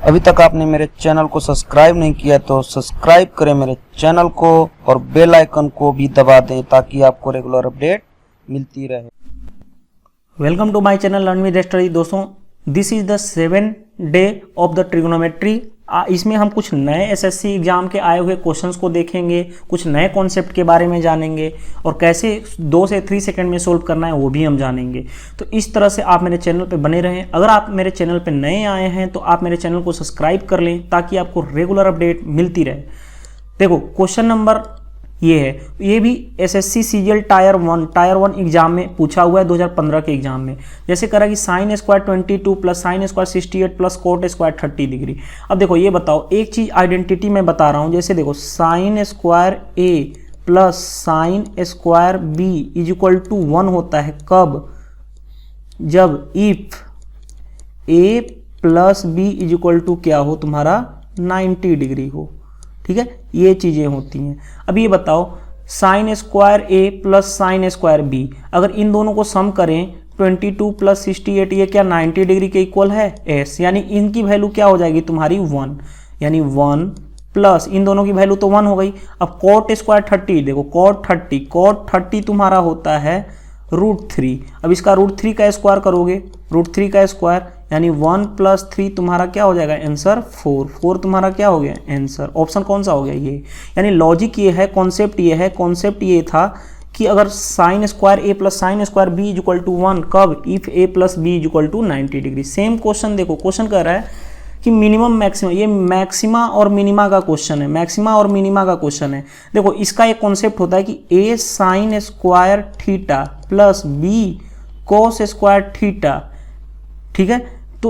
अभी तक आपने मेरे चैनल को सब्सक्राइब नहीं किया तो सब्सक्राइब करें मेरे चैनल को और बेल आइकन को भी दबा दें ताकि आपको रेगुलर अपडेट मिलती रहे। Welcome to my channel learn with study. दोस्तों, this is the 7th day of the trigonometry. इसमें हम कुछ नए एसएससी एग्जाम के आए हुए क्वेश्चंस को देखेंगे, कुछ नए कॉन्सेप्ट के बारे में जानेंगे और कैसे 2 से 3 सेकंड में सोल्व करना है वो भी हम जानेंगे। तो इस तरह से आप मेरे चैनल पे बने रहें। अगर आप मेरे चैनल पे नए आए हैं तो आप मेरे चैनल को सब्सक्राइब कर लें ताकि आपको रेगुलर अपडेट मिलती रहे। देखो, क्वेश्चन नंबर ये है, ये भी एसएससी सीजीएल टायर 1 एग्जाम में पूछा हुआ है 2015 के एग्जाम में। जैसे करा कि sine square 22 plus sine square 68 plus coat square 30 degree. अब देखो ये बताओ, एक चीज आइडेंटिटी में बता रहा हूं। जैसे देखो, sine square A plus sine square B is equal to 1 होता है कब? जब if A plus B is equal to क्या हो, तुम्हारा 90 डिग्री हो। ठीक है, ये चीजें होती हैं। अब ये बताओ, sign square A plus sine square B, अगर इन दोनों को सम करें 22 प्लस 68, ये क्या 90 डिग्री के इक्वल है? एस, यानी इनकी वैल्यू क्या हो जाएगी तुम्हारी 1, यानी 1 प्लस इन दोनों की वैल्यू तो 1 हो गई। अब कॉट स्क्वायर 30, देखो कॉट 30 तुम्हारा होता है √3। अब इसका √3 का स्क्वायर करोगे, √3 का स्क्वायर यानी 1 प्लस 3 तुम्हारा क्या हो जाएगा आंसर 4 तुम्हारा क्या हो गया आंसर। ऑप्शन कौन सा हो गया? ये। यानी लॉजिक ये है, कॉन्सेप्ट ये है, कॉन्सेप्ट ये था कि अगर sine square A plus sine square B is equal to 1 कब? If A plus B is equal to 90 degree. Same question देखो, क्वेश्चन कह रहा है कि मिनिमम मैक्सिमम, ये मैक्सिमा और मिनिमा का क्वेश्चन है, मैक्सिमा और मिनिमा का क्वेश्चन है। देखो, इसका एक कॉन्सेप्ट होता है कि A sine square theta plus B cos square theta. ठीक है, तो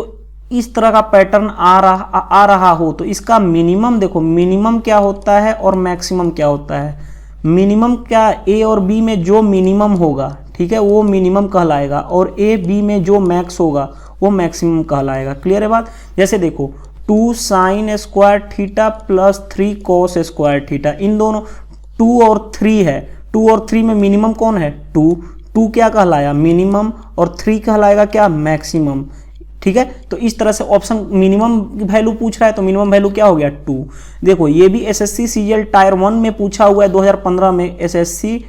इस तरह का पैटर्न आ रहा हो तो इसका मिनिमम देखो, मिनिमम क्या होता है और मैक्सिमम क्या होता है। मिनिमम क्या, ए और बी में जो मिनिमम होगा, ठीक है, वो मिनिमम कहलाएगा, और ए बी में जो मैक्स होगा वो मैक्सिमम कहलाएगा। क्लियर है बात? जैसे देखो, 2 sine square theta plus 3 cos square theta, इन दोनों 2 और 3 है। 2 और 3 में मिनिमम कौन है? 2 क्या कहलाया? मिनिमम, और 3 कहलाएगा क्या? मैक्सिमम। ठीक है, तो इस तरह से ऑप्शन मिनिमम वैल्यू पूछ रहा है तो मिनिमम वैल्यू क्या हो गया? 2। देखो, ये भी एसएससी सीजीएल टायर 1 में पूछा हुआ है 2015 में। एसएससी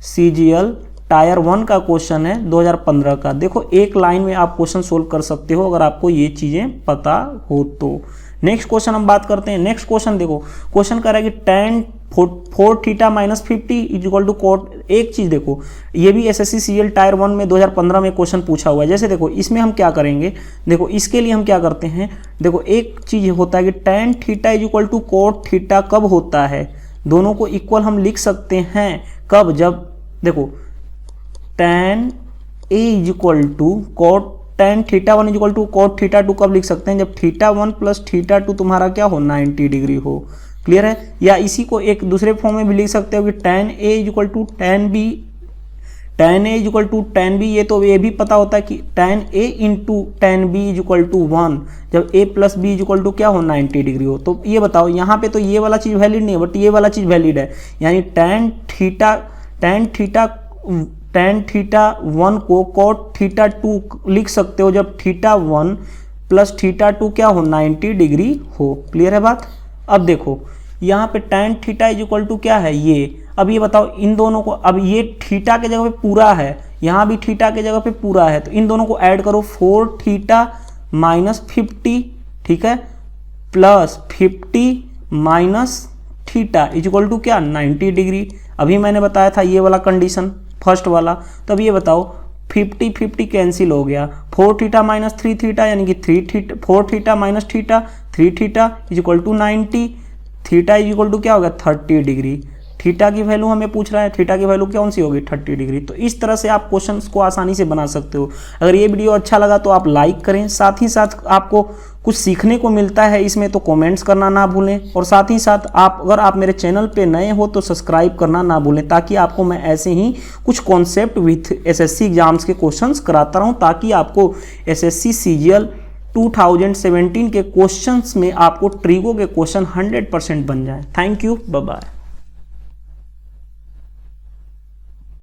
सीजीएल टायर 1 का क्वेश्चन है 2015 का। देखो, एक लाइन में आप क्वेश्चन सोल्व कर सकते हो अगर आपको ये चीजें पता हो तो। नेक्स्ट क्वेश्चन हम बात करते हैं। नेक्स्ट क्वेश्चन देखो, क्वेश्चन कर रहा है कि tan 4 theta minus 50 is equal to cot. एक चीज देखो, ये भी एसएससी सीजीएल टायर 1 में 2015 में क्वेश्चन पूछा हुआ है। जैसे देखो, इसमें हम क्या करेंगे, देखो इसके लिए हम क्या करते हैं, देखो एक चीज होता है कि tan theta is equal to cot theta कब होता है? दोनों को इक्वल हम लिख सकते हैं कब? जब देखो tan a is equal to cot tan theta 1 is equal to cot theta 2 कब लिख सकते हैं? जब थीटा 1 प्लस थीटा 2 तुम्हारा क्या हो? 90 डिग्री हो। क्लियर है? या इसी को एक दूसरे फॉर्म में भी लिख सकते हो कि tan a is equal to tan b, tan a is equal to tan b। ये तो ये भी पता होता है कि tan a into tan b is equal to 1, जब a plus b is equal to क्या हो? 90 डिग्री हो। तो ये बताओ, यहाँ पे तो ये वाला चीज वैलिड नहीं है, बट ये वाला चीज वैलिड है। यानी tan थीटा 1 को कोट थीटा 2 लिख सकते हो जब थीटा 1 प्लस थीटा 2 क्या हो? 90 डिग्री हो। क्लियर है बात? अब देखो, यहाँ पे tan theta is equal to क्या है? ये। अब ये बताओ, इन दोनों को, अब ये थीटा के जगह पे पूरा है, यहाँ भी थीटा के जगह पे पूरा है, तो इन दोनों को ऐड करो। 4 थीटा माइनस 50, ठीक है, plus 50 minus theta is equal to क्या? 90 डिग्री। अभी मैंने बताया था ये वाला कंडीशन, फर्स्ट वाला। तब ये बताओ, 50 कैंसिल हो गया, 4 थीटा माइनस 3 थीटा यानी कि 4 theta minus theta 3 theta is equal to 90, theta is equal to क्या हो गया? 30 डिग्री। थीटा की वैल्यू हमें पूछ रहा है, थीटा की वैल्यू कौन सी होगी? 30 डिग्री। तो इस तरह से आप क्वेश्चंस को आसानी से बना सकते हो। अगर ये वीडियो अच्छा लगा तो आप लाइक करें, साथ ही साथ आपको कुछ सीखने को मिलता है इसमें तो कमेंट्स करना ना भूलें, और साथ ही साथ अगर आप मेरे चैनल पे नए हो तो सब्सक्राइब करना ना भूलें, ताकि आपको मैं ऐसे ही कुछ कॉन्सेप्ट विथ एसएससी एग्जाम्स के क्वेश्चंस कराता रहूँ, ताकि आपको एसएससी सीजीएल 2017 के क्वेश्चंस में आपको ट्रिगो के क्वेश्चन 100% बन जाए। Thank you, bye bye.